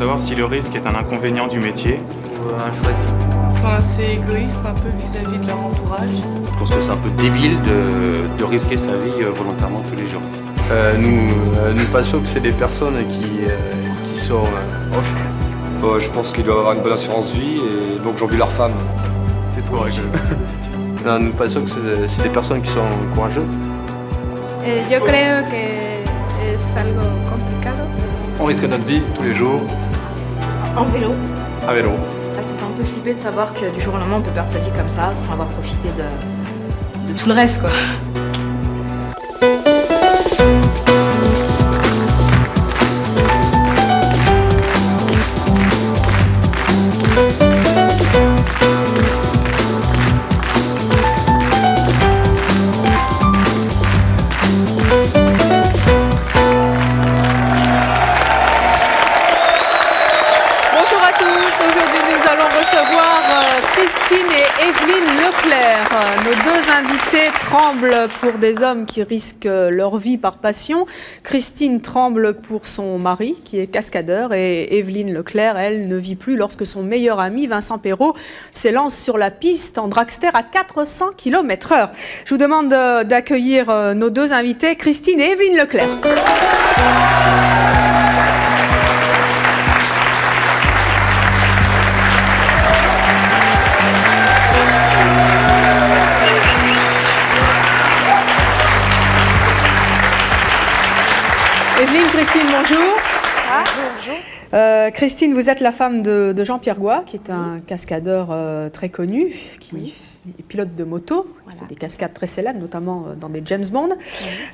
savoir si le risque est un inconvénient du métier. Ou un choix de vie. C'est égoïste un peu vis-à-vis de leur entourage. Je pense que c'est un peu débile de risquer sa vie volontairement tous les jours. Nous pensons que c'est des personnes qui sont... je pense qu'ils doivent avoir une bonne assurance vie et donc j'envie leur femme. C'est courageux. Non, nous pensons que c'est des personnes qui sont courageuses. Yo creo que es algo complicado. On risque notre vie tous les jours. En vélo. À vélo. Ça fait un peu flipper de savoir que du jour au lendemain on peut perdre sa vie comme ça sans avoir profité de tout le reste quoi. Christine et Evelyne Leclerc, nos deux invités tremblent pour des hommes qui risquent leur vie par passion. Christine tremble pour son mari qui est cascadeur et Evelyne Leclerc, elle, ne vit plus lorsque son meilleur ami Vincent Perrault s'élance sur la piste en dragster à 400 km/h. Je vous demande d'accueillir nos deux invités, Christine et Evelyne Leclerc. Evelyne, Christine, bonjour. Bonjour. Christine, vous êtes la femme de Jean-Pierre Goy, qui est un cascadeur très connu, qui est pilote de moto, qui fait des cascades très célèbres, notamment dans des James Bond.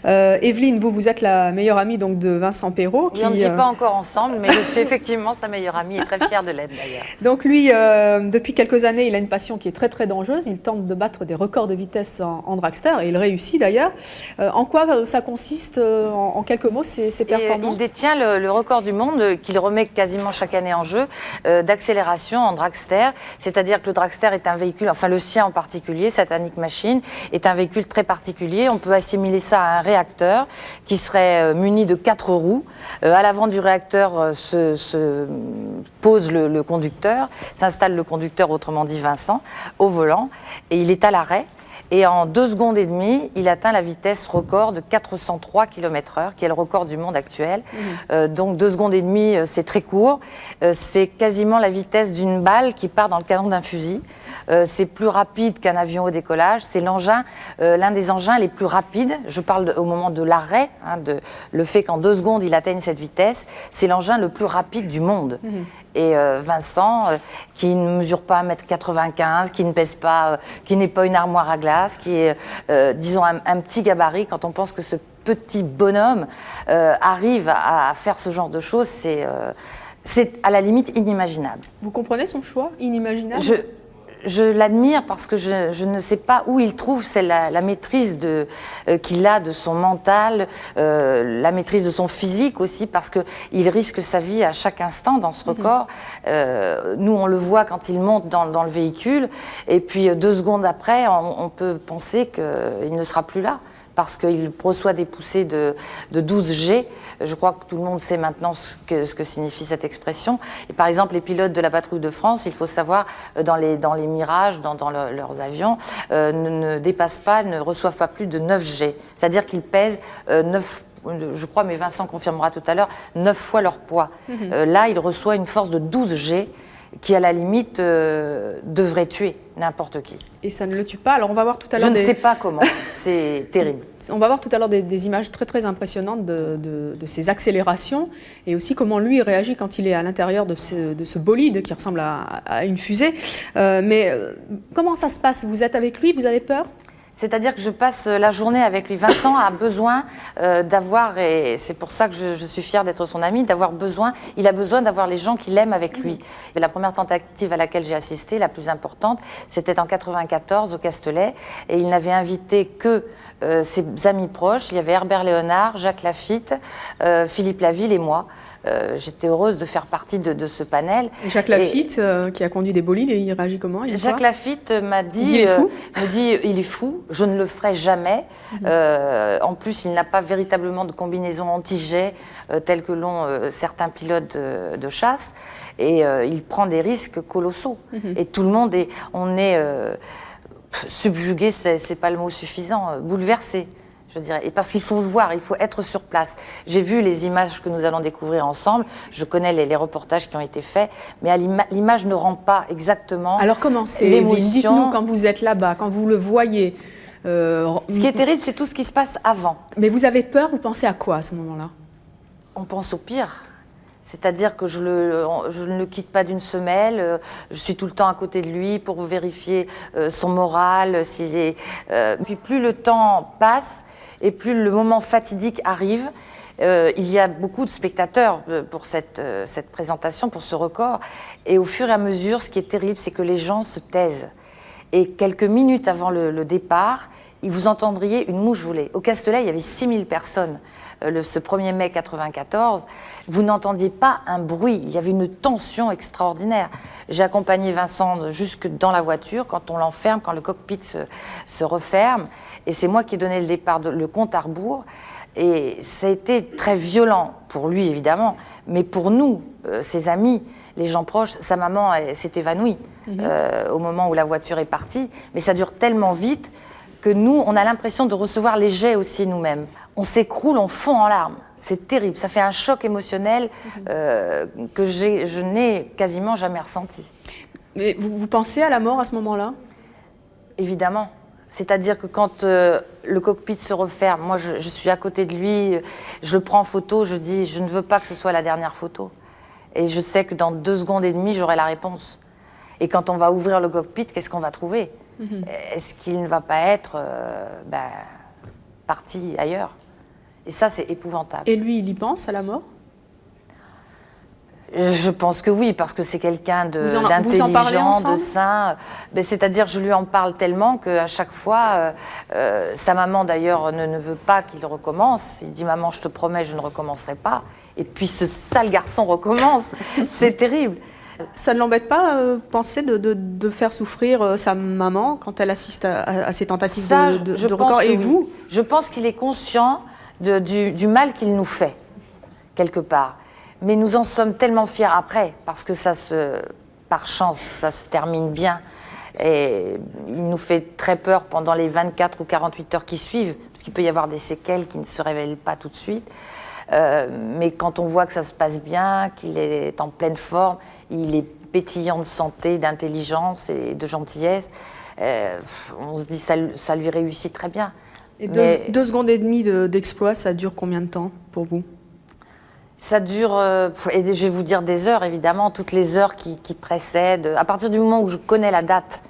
Evelyne, vous êtes la meilleure amie donc, de Vincent Perrault. Oui, on ne vit pas encore ensemble, mais je suis effectivement sa meilleure amie et très fière de l'être d'ailleurs. Donc lui, depuis quelques années, il a une passion qui est très très dangereuse. Il tente de battre des records de vitesse en dragster et il réussit d'ailleurs. En quoi ça consiste, en quelques mots, ces performances? Il détient le record du monde qu'il remet quasiment chaque année en jeu d'accélération en dragster. C'est-à-dire que le dragster est un véhicule, enfin le sien en particulier, Satanic Machine, est un véhicule très particulier. On peut assimiler ça à un réacteur qui serait muni de 4 roues. À l'avant du réacteur se pose le conducteur, s'installe le conducteur, autrement dit Vincent, au volant, et il est à l'arrêt. Et en 2 secondes et demie, il atteint la vitesse record de 403 km/h, qui est le record du monde actuel. Donc 2 secondes et demie, c'est très court. C'est quasiment la vitesse d'une balle qui part dans le canon d'un fusil. C'est plus rapide qu'un avion au décollage. C'est l'un des engins les plus rapides. Je parle au moment de l'arrêt, le fait qu'en 2 secondes, il atteigne cette vitesse. C'est l'engin le plus rapide du monde. Et Vincent, qui ne mesure pas 1,95 m, qui ne pèse pas, qui n'est pas une armoire à glace, qui est, disons, un petit gabarit, quand on pense que ce petit bonhomme arrive à faire ce genre de choses, c'est à la limite inimaginable. Vous comprenez son choix inimaginable? Je l'admire parce que je ne sais pas où il trouve la maîtrise qu'il a de son mental, la maîtrise de son physique aussi, parce qu'il risque sa vie à chaque instant dans ce record. Nous, on le voit quand il monte dans le véhicule, et puis 2 secondes après, on peut penser qu'il ne sera plus là, parce qu'il reçoit des poussées de 12 G. Je crois que tout le monde sait maintenant ce que signifie cette expression. Et par exemple, les pilotes de la patrouille de France, il faut savoir, dans les Mirages, dans leurs avions, ne dépassent pas, ne reçoivent pas plus de 9 G. C'est-à-dire qu'ils pèsent 9, je crois, mais Vincent confirmera tout à l'heure, 9 fois leur poids. Là, il reçoit une force de 12 G qui, à la limite, devrait tuer n'importe qui. Et ça ne le tue pas. Alors, on va voir tout à l'heure... Je ne sais pas comment. C'est terrible. On va voir tout à l'heure des images très, très impressionnantes de ces accélérations et aussi comment lui réagit quand il est à l'intérieur de ce bolide qui ressemble à une fusée. Mais comment ça se passe? Vous êtes avec lui? Vous avez peur? C'est-à-dire que je passe la journée avec lui. Vincent a besoin d'avoir, et c'est pour ça que je suis fière d'être son amie, il a besoin d'avoir les gens qui l'aiment avec lui. Et la première tentative à laquelle j'ai assisté, la plus importante, c'était en 94 au Castellet, et il n'avait invité que ses amis proches. Il y avait Herbert Léonard, Jacques Lafitte, Philippe Laville et moi. j'étais heureuse de faire partie de ce panel. Et Jacques Lafitte, qui a conduit des bolides, il réagit comment? Jacques Lafitte m'a dit, il est fou. me dit il est fou, je ne le ferai jamais. En plus, il n'a pas véritablement de combinaison anti-jet telle que l'ont certains pilotes de chasse. Et il prend des risques colossaux. Et tout le monde on est subjugué, c'est pas le mot suffisant, bouleversé. Je dirais. Et parce qu'il faut le voir, il faut être sur place. J'ai vu les images que nous allons découvrir ensemble, je connais les reportages qui ont été faits, mais l'image ne rend pas exactement. Alors comment c'est l'émotion? Dites-nous quand vous êtes là-bas, quand vous le voyez. Ce qui est terrible, c'est tout ce qui se passe avant. Mais vous avez peur, vous pensez à quoi à ce moment-là? On pense au pire. C'est-à-dire que je ne le quitte pas d'une semelle, je suis tout le temps à côté de lui pour vérifier son moral. Puis plus le temps passe et plus le moment fatidique arrive, il y a beaucoup de spectateurs pour cette présentation, pour ce record. Et au fur et à mesure, ce qui est terrible, c'est que les gens se taisent. Et quelques minutes avant le départ, vous entendriez une mouche voler. Au Castellet, il y avait 6000 personnes. Ce 1er mai 1994, vous n'entendiez pas un bruit, il y avait une tension extraordinaire. J'ai accompagné Vincent jusque dans la voiture, quand on l'enferme, quand le cockpit se referme, et c'est moi qui ai donné le départ, le compte à rebours, et ça a été très violent pour lui évidemment, mais pour nous, ses amis, les gens proches. Sa maman s'est évanouie au moment où la voiture est partie, mais ça dure tellement vite que nous, on a l'impression de recevoir les jets aussi nous-mêmes. On s'écroule, on fond en larmes. C'est terrible, ça fait un choc émotionnel que je n'ai quasiment jamais ressenti. Mais vous pensez à la mort à ce moment-là? Évidemment. C'est-à-dire que quand le cockpit se referme, moi je suis à côté de lui, je le prends en photo, je dis je ne veux pas que ce soit la dernière photo. Et je sais que dans 2 secondes et demie, j'aurai la réponse. Et quand on va ouvrir le cockpit, qu'est-ce qu'on va trouver? Est-ce qu'il ne va pas être parti ailleurs? Et ça, c'est épouvantable. Et lui, il y pense à la mort? Je pense que oui, parce que c'est quelqu'un d'intelligent, de sain. C'est-à-dire, je lui en parle tellement qu'à chaque fois, sa maman d'ailleurs ne veut pas qu'il recommence. Il dit « Maman, je te promets, je ne recommencerai pas ». Et puis ce sale garçon recommence. C'est terrible. Ça ne l'embête pas, vous pensez, de faire souffrir sa maman quand elle assiste à ces tentatives de record? Et vous? Je pense qu'il est conscient du mal qu'il nous fait, quelque part. Mais nous en sommes tellement fiers après, parce que par chance, ça se termine bien. Et il nous fait très peur pendant les 24 ou 48 heures qui suivent, parce qu'il peut y avoir des séquelles qui ne se révèlent pas tout de suite. Mais quand on voit que ça se passe bien, qu'il est en pleine forme, il est pétillant de santé, d'intelligence et de gentillesse, on se dit ça lui réussit très bien. Et 2 secondes et demie d'exploit, ça dure combien de temps pour vous? Ça dure, et je vais vous dire des heures évidemment, toutes les heures qui précèdent. À partir du moment où je connais la date,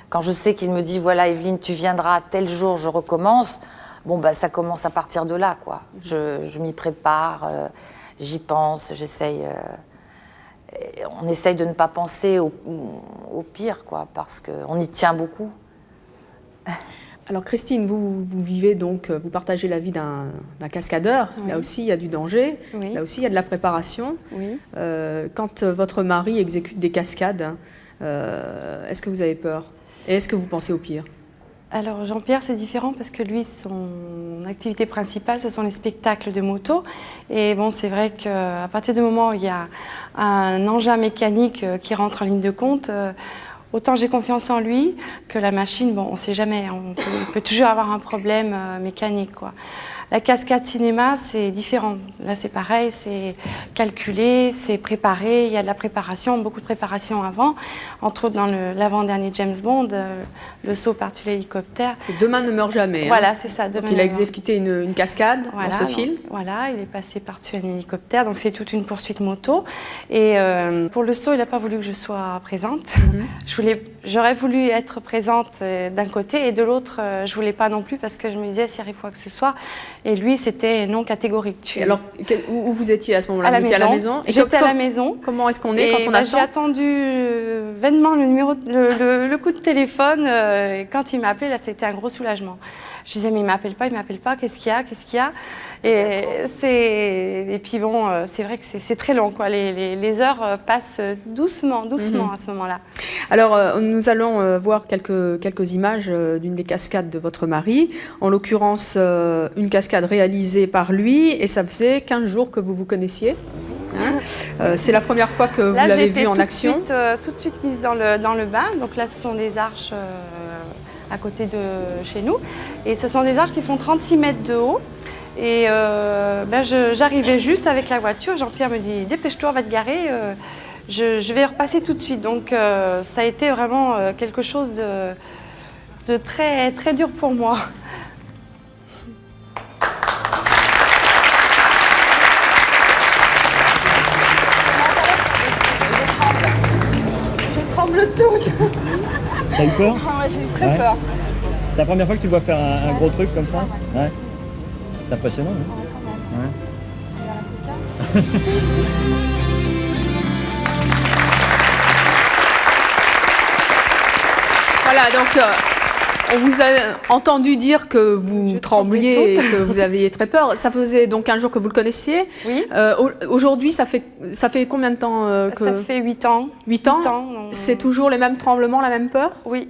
quand je sais qu'il me dit voilà Evelyne, tu viendras tel jour, je recommence. Bon, bah, ça commence à partir de là, quoi. Je m'y prépare, j'y pense, j'essaye. On essaye de ne pas penser au pire, quoi, parce qu'on y tient beaucoup. Alors, Christine, vous vivez donc, vous partagez la vie d'un cascadeur. Oui. Là aussi, il y a du danger. Oui. Là aussi, il y a de la préparation. Oui. Quand votre mari exécute des cascades, est-ce que vous avez peur? Et est-ce que vous pensez au pire? Alors Jean-Pierre, c'est différent parce que lui, son activité principale, ce sont les spectacles de moto. Et bon, c'est vrai qu'à partir du moment où il y a un engin mécanique qui rentre en ligne de compte, autant j'ai confiance en lui que la machine, bon, on ne sait jamais, on peut toujours avoir un problème mécanique, quoi. La cascade cinéma, c'est différent. Là, c'est pareil, c'est calculé, c'est préparé. Il y a de la préparation, beaucoup de préparation avant. Entre autres, dans l'avant-dernier James Bond, le saut par-dessus l'hélicoptère. Demain ne meurt jamais. Voilà, c'est ça. Demain il a exécuté une cascade dans ce film. Voilà, il est passé par-dessus un hélicoptère. Donc, c'est toute une poursuite moto. Et pour le saut, il n'a pas voulu que je sois présente. J'aurais voulu être présente d'un côté et de l'autre, je ne voulais pas non plus parce que je me disais, s'il arrive quoi que ce soit, Et lui, c'était non catégorique. Et alors, où vous étiez à ce moment-là? À la maison. À la maison. J'étais à la maison. Comment est-ce qu'on est quand on attend? J'ai attendu vainement le coup de téléphone. Et quand il m'a appelé, là, c'était un gros soulagement. Je disais, mais il ne m'appelle pas, qu'est-ce qu'il y a? Et puis bon, c'est vrai que c'est très long, quoi. Les heures passent doucement à ce moment-là. Alors, nous allons voir quelques images d'une des cascades de votre mari. En l'occurrence, une cascade réalisée par lui, et ça faisait 15 jours que vous vous connaissiez. Hein, c'est la première fois que vous l'avez vu en action. Tout de suite mise dans le bain. Donc là, ce sont des arches à côté de chez nous. Et ce sont des arches qui font 36 mètres de haut. Et j'arrivais juste avec la voiture. Jean-Pierre me dit, dépêche-toi, on va te garer. Je vais repasser tout de suite. Donc ça a été vraiment quelque chose de très, très dur pour moi. Je tremble toute. T'as eu peur? Ouais, j'ai eu très peur. C'est la première fois que tu vois faire un gros truc comme ça? Ouais. C'est impressionnant, hein? Ouais. Voilà, donc on vous a entendu dire que vous trembliez et que vous aviez très peur. Ça faisait donc un jour que vous le connaissiez. Oui. Aujourd'hui, ça fait combien de temps que... Ça fait 8 ans. 8 ans. C'est toujours les mêmes tremblements, la même peur? Oui.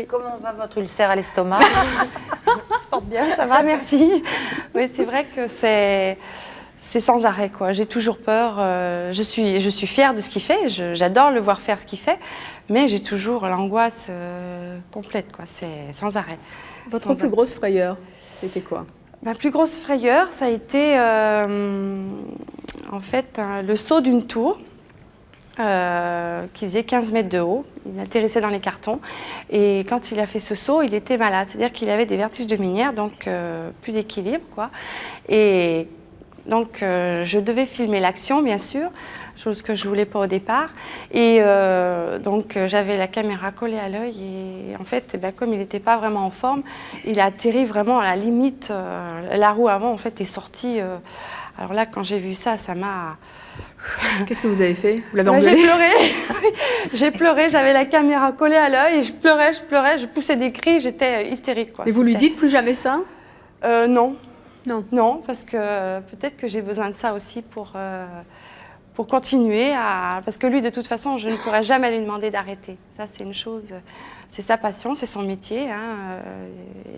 Comment va votre ulcère à l'estomac? Ça se porte bien, ça va, merci. Oui, c'est vrai que c'est sans arrêt, quoi. J'ai toujours peur. Je suis fière de ce qu'il fait. J'adore le voir faire ce qu'il fait, mais j'ai toujours l'angoisse complète, quoi. C'est sans arrêt. Votre plus grosse frayeur, c'était quoi? Ma plus grosse frayeur, ça a été en fait le saut d'une tour. Qui faisait 15 mètres de haut. Il atterrissait dans les cartons. Et quand il a fait ce saut, il était malade. C'est-à-dire qu'il avait des vertiges de minière, donc plus d'équilibre, quoi. Et donc, je devais filmer l'action, bien sûr, chose que je ne voulais pas au départ. Et donc, j'avais la caméra collée à l'œil. Et en fait, comme il n'était pas vraiment en forme, il a atterri vraiment à la limite. La roue avant, en fait, est sortie. Alors là, quand j'ai vu ça, ça m'a... Qu'est-ce que vous avez fait? Vous l'avez engueulé? J'ai pleuré. J'ai pleuré, j'avais la caméra collée à l'œil et je pleurais, je poussais des cris, j'étais hystérique, quoi. Et vous lui dites plus jamais ça? Non. Non, parce que peut-être que j'ai besoin de ça aussi pour continuer à... Parce que lui, de toute façon, je ne pourrais jamais lui demander d'arrêter. Ça, c'est une chose... C'est sa passion, c'est son métier. Hein,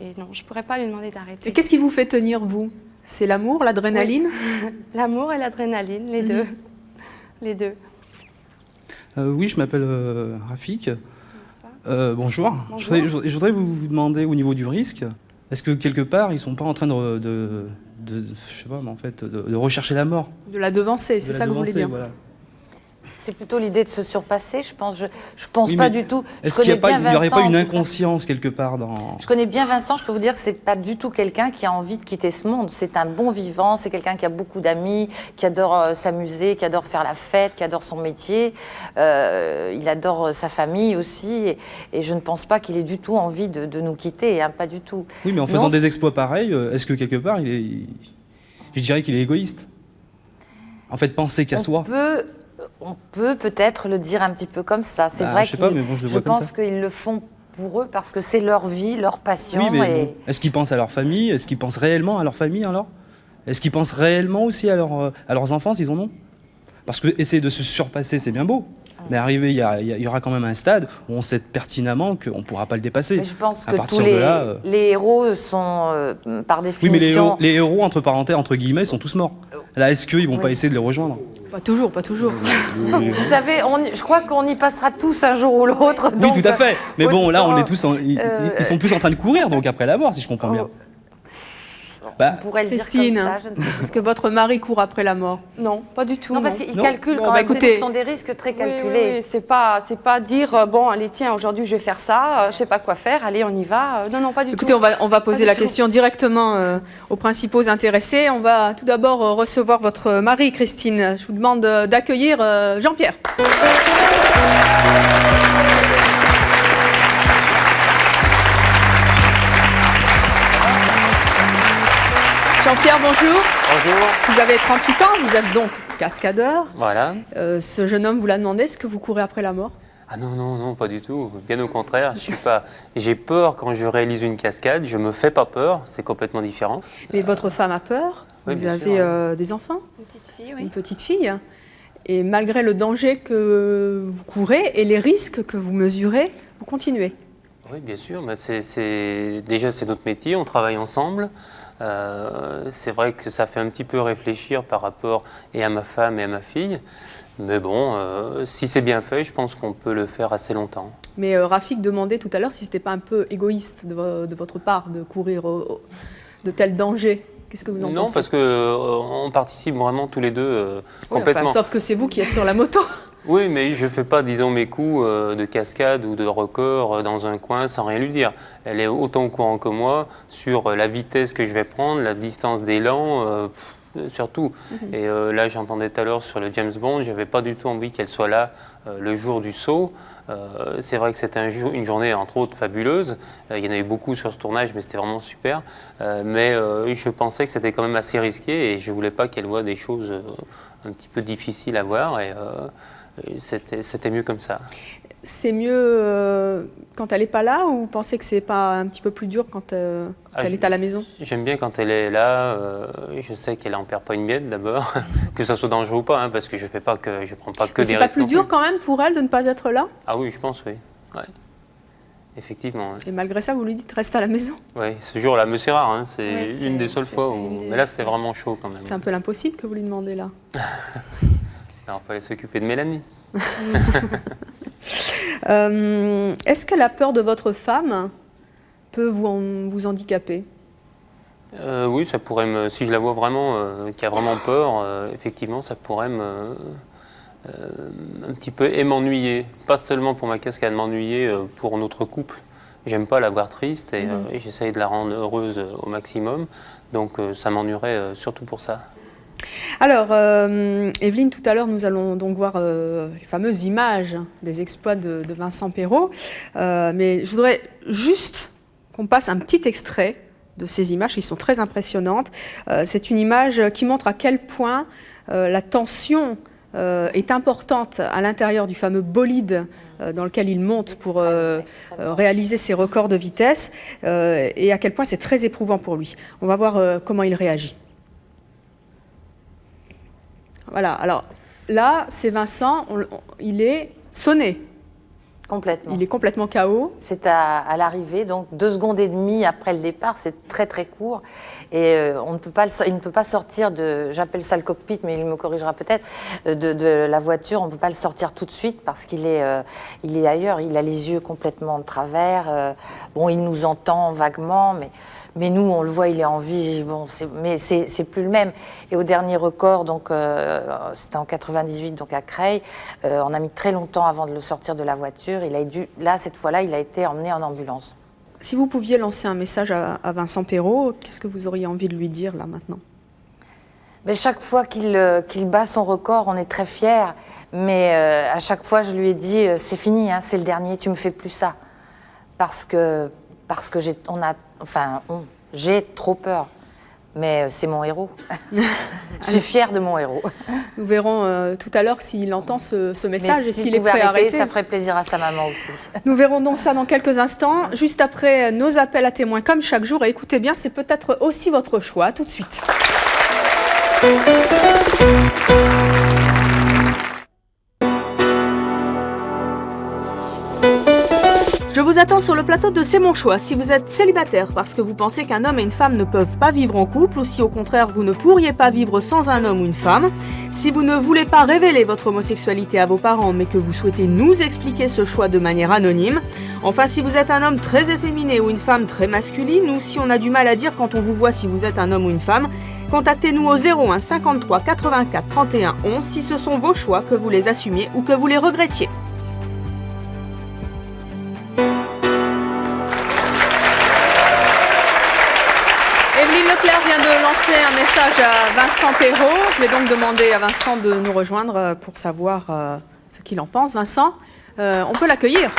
et non, je ne pourrais pas lui demander d'arrêter. Et qu'est-ce qui vous fait tenir, vous? C'est l'amour, l'adrénaline? Oui. L'amour et l'adrénaline, les deux. Les deux. Oui, je m'appelle Rafik. Bonjour. Je voudrais vous demander au niveau du risque, est-ce que quelque part, ils ne sont pas en train de je sais pas, mais en fait, de rechercher la mort? De la devancer, c'est ça que vous voulez dire? Voilà. C'est plutôt l'idée de se surpasser, je pense. Je pense pas du tout. Est-ce qu'il n'y aurait pas une inconscience quelque part dans... Je connais bien Vincent, je peux vous dire que c'est pas du tout quelqu'un qui a envie de quitter ce monde. C'est un bon vivant, c'est quelqu'un qui a beaucoup d'amis, qui adore s'amuser, qui adore faire la fête, qui adore son métier. Il adore sa famille aussi. Et je ne pense pas qu'il ait du tout envie de nous quitter, hein, pas du tout. Oui, mais en faisant des exploits pareils, est-ce que quelque part, je dirais qu'il est égoïste? En fait, penser qu'à soi. On peut peut-être le dire un petit peu comme ça. C'est vrai que je pense qu'ils le font pour eux parce que c'est leur vie, leur passion. Oui, mais bon, est-ce qu'ils pensent à leur famille? Est-ce qu'ils pensent réellement à leur famille alors? Est-ce qu'ils pensent réellement aussi à leurs enfants s'ils en ont? Parce que essayer de se surpasser, c'est bien beau. Mais arrivé, il y aura quand même un stade où on sait pertinemment qu'on ne pourra pas le dépasser. Mais je pense que tous les héros sont, par définition... Oui, mais les héros, entre guillemets, sont tous morts. Là, est-ce qu'ils ne vont pas essayer de les rejoindre? Pas toujours, pas toujours. Vous savez, je crois qu'on y passera tous un jour ou l'autre. Oui, tout à fait. Mais bon, là, on est tous ils sont plus en train de courir, donc après la mort, si je comprends bien. On pourrait le Christine, dire comme ça, est-ce que votre mari court après la mort? Non, pas du tout. Non, parce qu'il calcule quand même. Écoutez, ce sont des risques très calculés. Oui, c'est pas dire bon, allez, tiens, aujourd'hui je vais faire ça, je sais pas quoi faire, allez, on y va. Non, pas du tout. Écoutez, on va poser la question directement aux principaux intéressés. On va tout d'abord recevoir votre mari, Christine. Je vous demande d'accueillir Jean-Pierre. Jean-Pierre, bonjour. Bonjour. Vous avez 38 ans, vous êtes donc cascadeur. Voilà. Ce jeune homme vous l'a demandé, est-ce que vous courez après la mort? Ah non, non, non, pas du tout. Bien au contraire, je suis pas. J'ai peur quand je réalise une cascade, je me fais pas peur, c'est complètement différent. Mais votre femme a peur? Oui, vous bien avez sûr, des enfants? Une petite fille, oui. Une petite fille. Et malgré le danger que vous courez et les risques que vous mesurez, vous continuez. Oui, bien sûr. Mais déjà, c'est notre métier, on travaille ensemble. C'est vrai que ça fait un petit peu réfléchir par rapport et à ma femme et à ma fille. Mais bon, si c'est bien fait, je pense qu'on peut le faire assez longtemps. Mais Rafik demandait tout à l'heure si ce n'était pas un peu égoïste de votre part de courir de tels dangers. Qu'est-ce que vous en pensez? Non, parce qu'on participe vraiment tous les deux complètement. Enfin, sauf que c'est vous qui êtes sur la moto. Oui, mais je ne fais pas, disons, mes coups de cascade ou de record dans un coin sans rien lui dire. Elle est autant au courant que moi sur la vitesse que je vais prendre, la distance d'élan, surtout. Et là, j'entendais tout à l'heure sur le James Bond, je n'avais pas du tout envie qu'elle soit là le jour du saut. C'est vrai que c'était une journée, entre autres, fabuleuse. Il y en a eu beaucoup sur ce tournage, mais c'était vraiment super. Mais je pensais que c'était quand même assez risqué et je ne voulais pas qu'elle voie des choses un petit peu difficiles à voir. Et c'était mieux comme ça. C'est mieux quand elle n'est pas là ou vous pensez que c'est pas un petit peu plus dur quand elle est à la maison? J'aime bien quand elle est là. Je sais qu'elle n'en perd pas une miette d'abord, que ça soit dangereux ou pas, hein, parce que je ne prends pas que des risques. C'est pas plus dur quand même pour elle de ne pas être là? Ah oui, je pense, oui. Ouais. Effectivement. Ouais. Et malgré ça, vous lui dites reste à la maison? Oui, ce jour-là, mais c'est rare. Hein, c'est une des seules fois où. Mais là, c'était vraiment chaud quand même. C'est un peu l'impossible que vous lui demandez là. Alors, il fallait s'occuper de Mélanie. Est-ce que la peur de votre femme peut vous handicaper? Oui, ça pourrait si je la vois vraiment, qui a vraiment peur, effectivement, ça pourrait un petit peu m'ennuyer. Pas seulement pour ma cascade, m'ennuyer pour notre couple. J'aime pas la voir triste et j'essaye de la rendre heureuse au maximum. Donc ça m'ennuierait surtout pour ça. Alors, Evelyne, tout à l'heure, nous allons donc voir les fameuses images des exploits de Vincent Perrault. Mais je voudrais juste qu'on passe un petit extrait de ces images qui sont très impressionnantes. C'est une image qui montre à quel point la tension est importante à l'intérieur du fameux bolide dans lequel il monte pour réaliser ses records de vitesse et à quel point c'est très éprouvant pour lui. On va voir comment il réagit. Voilà, alors là, c'est Vincent, il est sonné. Complètement. Il est complètement KO. C'est à l'arrivée, donc 2 secondes et demie après le départ, c'est très très court. Et il ne peut pas sortir de, j'appelle ça le cockpit, mais il me corrigera peut-être, de la voiture. On ne peut pas le sortir tout de suite parce qu'il est ailleurs. Il a les yeux complètement de travers. Bon, il nous entend vaguement, mais nous, on le voit, il est en vie. Bon, mais c'est plus le même. Et au dernier record, donc c'était en 98, donc à Creil, on a mis très longtemps avant de le sortir de la voiture. Cette fois-là, il a été emmené en ambulance. Si vous pouviez lancer un message à Vincent Perrault, qu'est-ce que vous auriez envie de lui dire là maintenant? Mais chaque fois qu'il bat son record, on est très fiers. Mais à chaque fois, je lui ai dit, c'est fini, hein, c'est le dernier, tu me fais plus ça. Parce que j'ai trop peur. Mais c'est mon héros. Je suis fière de mon héros. Nous verrons tout à l'heure s'il entend ce message et s'il est prêt à arrêter. arrêter. Ça ferait plaisir à sa maman aussi. Nous verrons donc ça dans quelques instants, juste après nos appels à témoins comme chaque jour. Et écoutez bien, c'est peut-être aussi votre choix. À tout de suite. Je vous attends sur le plateau de C'est mon choix. Si vous êtes célibataire parce que vous pensez qu'un homme et une femme ne peuvent pas vivre en couple ou si au contraire vous ne pourriez pas vivre sans un homme ou une femme, si vous ne voulez pas révéler votre homosexualité à vos parents mais que vous souhaitez nous expliquer ce choix de manière anonyme, enfin si vous êtes un homme très efféminé ou une femme très masculine ou si on a du mal à dire quand on vous voit si vous êtes un homme ou une femme, contactez-nous au 01 53 84 31 11 si ce sont vos choix, que vous les assumiez ou que vous les regrettiez. Leclerc vient de lancer un message à Vincent Perrault. Je vais donc demander à Vincent de nous rejoindre pour savoir ce qu'il en pense. Vincent, on peut l'accueillir.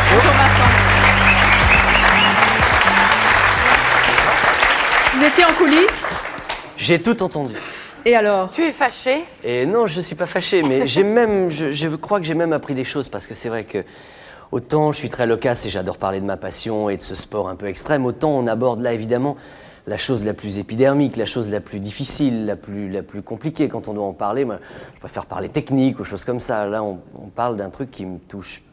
Bonjour Vincent. étiez en coulisses. J'ai tout entendu. Et alors? Tu es fâché? Et non, je ne suis pas fâché, mais je crois que j'ai même appris des choses, parce que c'est vrai que autant je suis très loquace et j'adore parler de ma passion et de ce sport un peu extrême, autant on aborde là évidemment la chose la plus épidermique, la chose la plus difficile, la plus compliquée. Quand on doit en parler, moi, je préfère parler technique ou choses comme ça. Là, on parle d'un truc qui me touche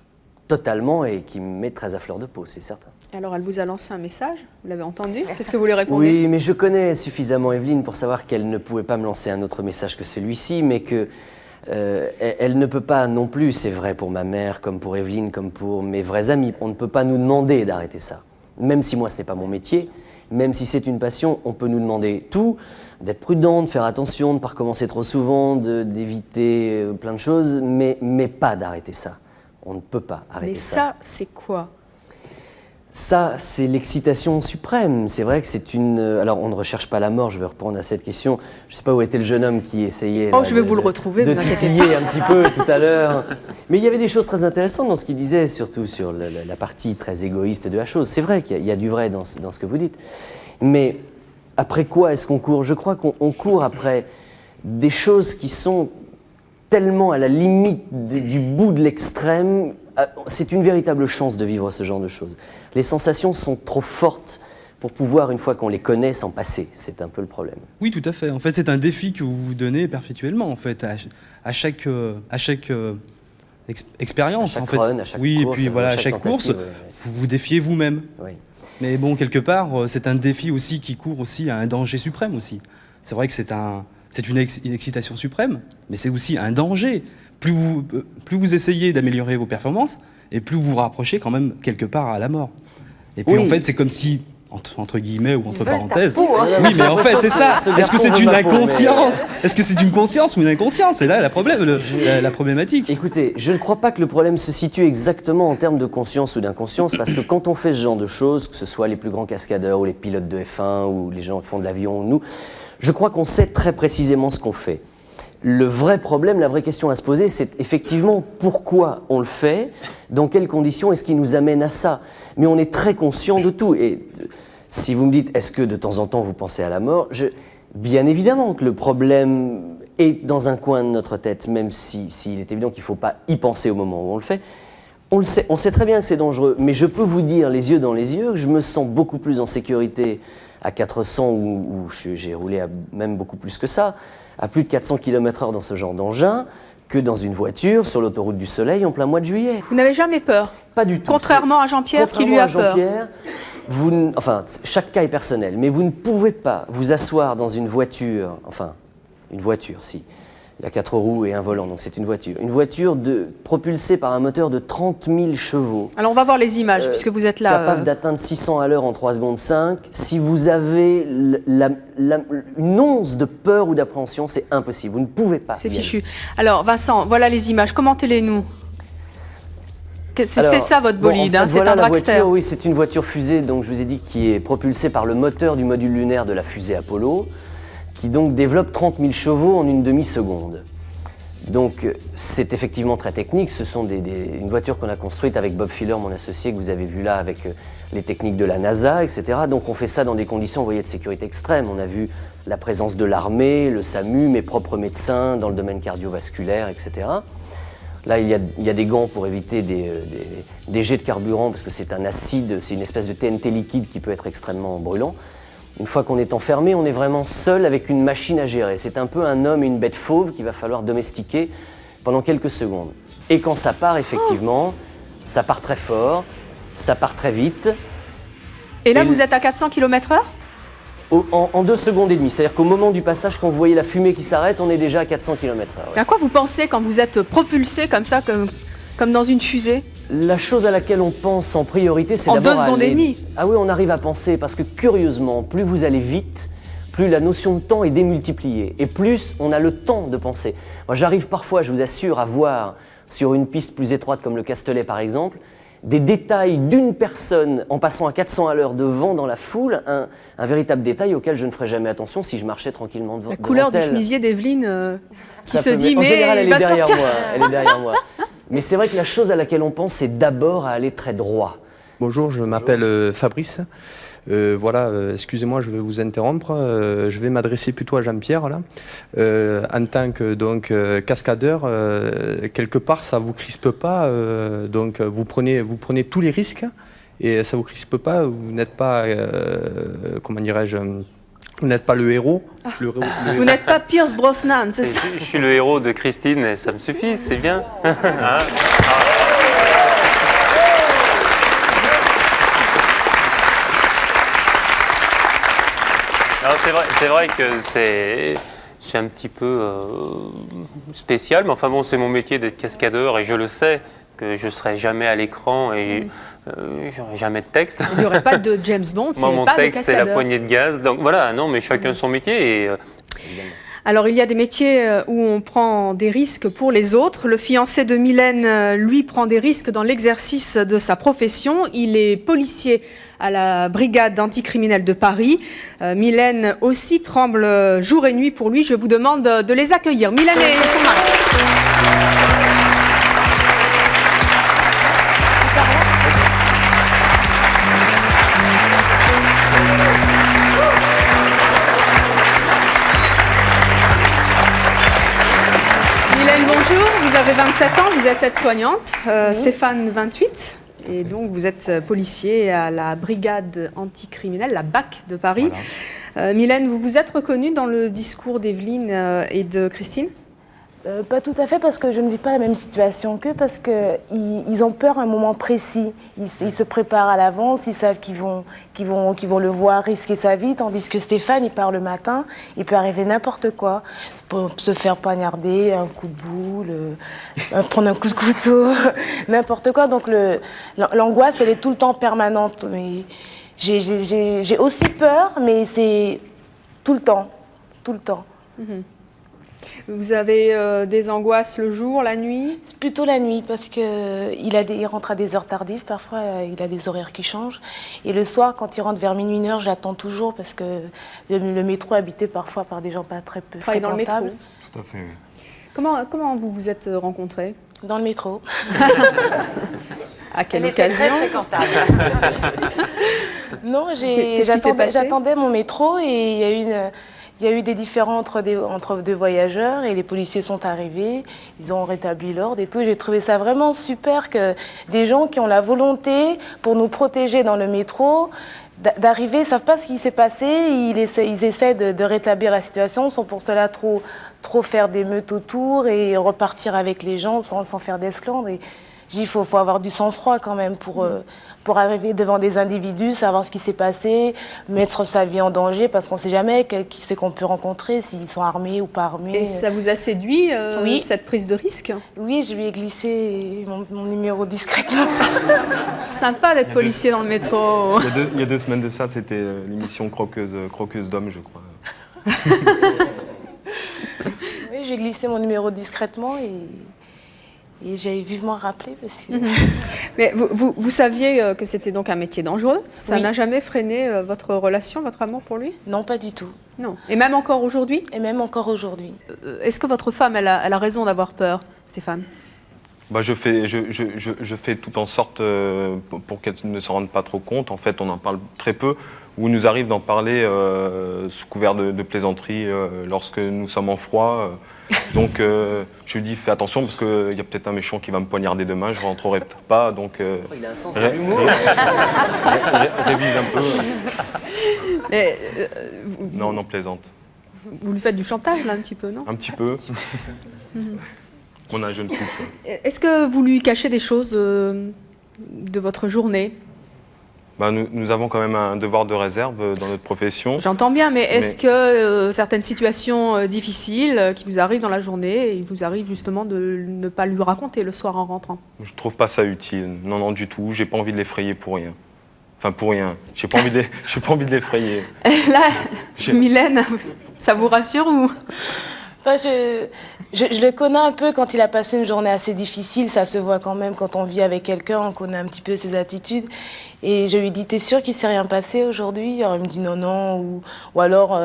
totalement et qui me met très à fleur de peau, c'est certain. Alors, elle vous a lancé un message, vous l'avez entendu? Qu'est-ce que vous lui répondez? Oui, mais je connais suffisamment Evelyne pour savoir qu'elle ne pouvait pas me lancer un autre message que celui-ci, mais que elle ne peut pas non plus, c'est vrai pour ma mère, comme pour Evelyne, comme pour mes vrais amis, on ne peut pas nous demander d'arrêter ça. Même si moi ce n'est pas mon métier, même si c'est une passion, on peut nous demander tout, d'être prudent, de faire attention, de ne pas recommencer trop souvent, d'éviter plein de choses, mais pas d'arrêter ça. On ne peut pas arrêter ça. Mais ça, c'est quoi? Ça, c'est l'excitation suprême. C'est vrai que c'est une... Alors, on ne recherche pas la mort, je vais reprendre à cette question. Je ne sais pas où était le jeune homme qui essayait... Oh, je vais vous le retrouver, de vous inquiétez titiller pas. un petit peu tout à l'heure. Mais il y avait des choses très intéressantes dans ce qu'il disait, surtout sur la partie très égoïste de la chose. C'est vrai qu'il y a du vrai dans ce que vous dites. Mais après quoi est-ce qu'on court? Je crois qu'on court après des choses qui sont tellement à la limite du bout de l'extrême. C'est une véritable chance de vivre ce genre de choses. Les sensations sont trop fortes pour pouvoir, une fois qu'on les connaît, s'en passer. C'est un peu le problème. Oui, tout à fait. En fait, c'est un défi que vous vous donnez perpétuellement, en fait, à chaque expérience. À chaque en fait. run, à chaque oui, course, et puis voilà, à chaque chaque course, tentative, vous vous défiez vous-même. Oui. Mais bon, quelque part, c'est un défi aussi qui court aussi à un danger suprême aussi. C'est vrai que c'est une excitation suprême, mais c'est aussi un danger. Plus vous essayez d'améliorer vos performances, et plus vous vous rapprochez quand même quelque part à la mort. Et puis en fait, c'est comme si, entre guillemets ou entre parenthèses, oui, mais en fait c'est ça. Est-ce que c'est une inconscience? Est-ce que c'est une conscience ou une inconscience? C'est là la problématique. Écoutez, je ne crois pas que le problème se situe exactement en termes de conscience ou d'inconscience, parce que quand on fait ce genre de choses, que ce soit les plus grands cascadeurs ou les pilotes de F1 ou les gens qui font de l'avion ou nous, je crois qu'on sait très précisément ce qu'on fait. Le vrai problème, la vraie question à se poser, c'est effectivement pourquoi on le fait, dans quelles conditions est-ce qui nous amène à ça. Mais on est très conscient de tout. Et si vous me dites, est-ce que de temps en temps vous pensez à la mort, bien évidemment que le problème est dans un coin de notre tête, même s'il est évident qu'il ne faut pas y penser au moment où on le fait. On sait très bien que c'est dangereux, mais je peux vous dire, les yeux dans les yeux, que je me sens beaucoup plus en sécurité à 400, où j'ai roulé à même beaucoup plus que ça, à plus de 400 km/h dans ce genre d'engin, que dans une voiture sur l'autoroute du Soleil en plein mois de juillet. Vous n'avez jamais peur? Pas du tout. Contrairement à Jean-Pierre qui lui a peur. Enfin, chaque cas est personnel, mais vous ne pouvez pas vous asseoir dans une voiture, enfin, une voiture, si. Il y a 4 roues et un volant, donc c'est une voiture. Une voiture propulsée par un moteur de 30 000 chevaux. Alors on va voir les images, puisque vous êtes là. Capable d'atteindre 600 à l'heure en 3 secondes 5. Si vous avez une once de peur ou d'appréhension, c'est impossible. Vous ne pouvez pas. C'est fichu. Alors Vincent, voilà les images. Commentez-les-nous. C'est ça votre bolide, hein, c'est voilà un dragster. Voiture, oui, c'est une voiture fusée, donc je vous ai dit, qui est propulsée par le moteur du module lunaire de la fusée Apollo, qui donc développe 30 000 chevaux en une demi-seconde. Donc c'est effectivement très technique, ce sont une voiture qu'on a construite avec Bob Filler, mon associé, que vous avez vu là avec les techniques de la NASA, etc. Donc on fait ça dans des conditions, vous voyez, de sécurité extrême. On a vu la présence de l'armée, le SAMU, mes propres médecins dans le domaine cardiovasculaire, etc. Là, il y a des gants pour éviter des jets de carburant, parce que c'est un acide, c'est une espèce de TNT liquide qui peut être extrêmement brûlant. Une fois qu'on est enfermé, on est vraiment seul avec une machine à gérer. C'est un peu un homme et une bête fauve qu'il va falloir domestiquer pendant quelques secondes. Et quand ça part, effectivement, ça part très fort, ça part très vite. Et là, vous êtes à 400 km/h ? En 2 secondes et demie. C'est-à-dire qu'au moment du passage, quand vous voyez la fumée qui s'arrête, on est déjà à 400 km/h. Ouais. À quoi vous pensez quand vous êtes propulsé comme ça, comme dans une fusée ? La chose à laquelle on pense en priorité, c'est d'abord... En 2 secondes et demie. Ah oui, on arrive à penser, parce que curieusement, plus vous allez vite, plus la notion de temps est démultipliée, et plus on a le temps de penser. Moi, j'arrive parfois, je vous assure, à voir sur une piste plus étroite comme le Castellet par exemple, des détails d'une personne en passant à 400 à l'heure devant dans la foule, un véritable détail auquel je ne ferais jamais attention si je marchais tranquillement devant. La couleur du chemisier d'Evelyne qui se dit, en mais général, elle il va est derrière sortir. moi. Elle est derrière moi. Mais c'est vrai que la chose à laquelle on pense, c'est d'abord à aller très droit. Bonjour, je m'appelle Fabrice. Voilà, excusez-moi, je vais vous interrompre. Je vais m'adresser plutôt à Jean-Pierre là. En tant que donc cascadeur, quelque part, ça vous crispe pas. Donc vous prenez tous les risques et ça vous crispe pas. Vous n'êtes pas, comment dirais-je, vous n'êtes pas le héros. Vous n'êtes pas Pierce Brosnan, c'est ça? Je suis le héros de Christine et ça me suffit, c'est bien. Hein? C'est vrai que c'est un petit peu spécial, mais enfin bon, c'est mon métier d'être cascadeur et je le sais que je ne serai jamais à l'écran et j'aurai jamais de texte. Il n'y aurait pas de James Bond, Moi, mon texte, c'est la poignée de gaz. Donc voilà, non, mais chacun son métier. Et, alors, il y a des métiers où on prend des risques pour les autres. Le fiancé de Mylène, lui, prend des risques dans l'exercice de sa profession. Il est policier à la brigade anticriminelle de Paris. Mylène aussi tremble jour et nuit pour lui. Je vous demande de les accueillir. Mylène et son mari. Bonjour, vous avez 27 ans, vous êtes aide-soignante, Stéphane 28, et donc vous êtes policier à la brigade anticriminelle, la BAC de Paris. Voilà. Mylène, vous vous êtes reconnue dans le discours d'Evelyne et de Christine? Pas tout à fait, parce que je ne vis pas la même situation qu'eux, parce qu'ils ont peur à un moment précis. Ils se préparent à l'avance, ils savent qu'ils vont le voir risquer sa vie, tandis que Stéphane, il part le matin, il peut arriver n'importe quoi. Pour se faire poignarder, un coup de boule, prendre un coup de couteau, n'importe quoi. Donc l'angoisse, elle est tout le temps permanente. Mais j'ai aussi peur, mais c'est tout le temps, tout le temps. Vous avez des angoisses le jour, la nuit? C'est plutôt la nuit, parce qu'il rentre à des heures tardives, parfois il a des horaires qui changent. Et le soir, quand il rentre vers minuit, 1h, je l'attends toujours, parce que le métro est habité parfois par des gens pas très peu fréquentables. Dans le métro? Tout à fait, oui. Comment vous vous êtes rencontrés? Dans le métro. À quelle occasion? Très fréquentable. Non, j'attendais mon métro et il y a eu des différends entre deux voyageurs et les policiers sont arrivés, ils ont rétabli l'ordre et tout. J'ai trouvé ça vraiment super que des gens qui ont la volonté pour nous protéger dans le métro, d'arriver, ils ne savent pas ce qui s'est passé, ils essaient de rétablir la situation sans pour cela trop faire d'émeutes autour et repartir avec les gens sans faire d'esclandre. Il faut avoir du sang-froid quand même pour arriver devant des individus, savoir ce qui s'est passé, mettre sa vie en danger, parce qu'on ne sait jamais qui c'est qu'on peut rencontrer, s'ils sont armés ou pas armés. Et ça vous a séduit, oui. Cette prise de risque? Oui, je lui ai glissé mon numéro discrètement. Sympa d'être policier dans le métro. Il y a deux semaines de ça, c'était l'émission Croqueuse d'hommes, je crois. Oui, j'ai glissé mon numéro discrètement et j'ai vivement rappelé parce que... Mais vous saviez que c'était donc un métier dangereux? Ça n'a jamais freiné votre relation, votre amour pour lui? Non, pas du tout. Non. Et même encore aujourd'hui? Et même encore aujourd'hui. Est-ce que votre femme, elle a raison d'avoir peur, Stéphane? Je fais tout en sorte pour qu'elle ne se rende pas trop compte. En fait, on en parle très peu. Où il nous arrive d'en parler sous couvert de plaisanterie lorsque nous sommes en froid. Donc je lui dis fais attention parce qu'il y a peut-être un méchant qui va me poignarder demain, je ne rentrerai peut-être pas. Donc, il a un sens de l'humour. Révise un peu. Non, non, plaisante. Vous lui faites du chantage là un petit peu, non? Un petit peu. On a un jeune couple. Est-ce que vous lui cachez des choses de votre journée? Nous avons quand même un devoir de réserve dans notre profession. J'entends bien, mais est-ce que certaines situations difficiles qui vous arrivent dans la journée, il vous arrive justement de ne pas lui raconter le soir en rentrant? Je ne trouve pas ça utile. Non, non, du tout. J'ai pas envie de l'effrayer pour rien. Enfin, pour rien. J'ai pas envie de l'effrayer. Là, Mylène, ça vous rassure ou? Je le connais un peu quand il a passé une journée assez difficile, ça se voit quand même quand on vit avec quelqu'un, on connaît un petit peu ses attitudes. Et je lui dis, t'es sûr qu'il ne s'est rien passé aujourd'hui? Il me dit non, non, ou alors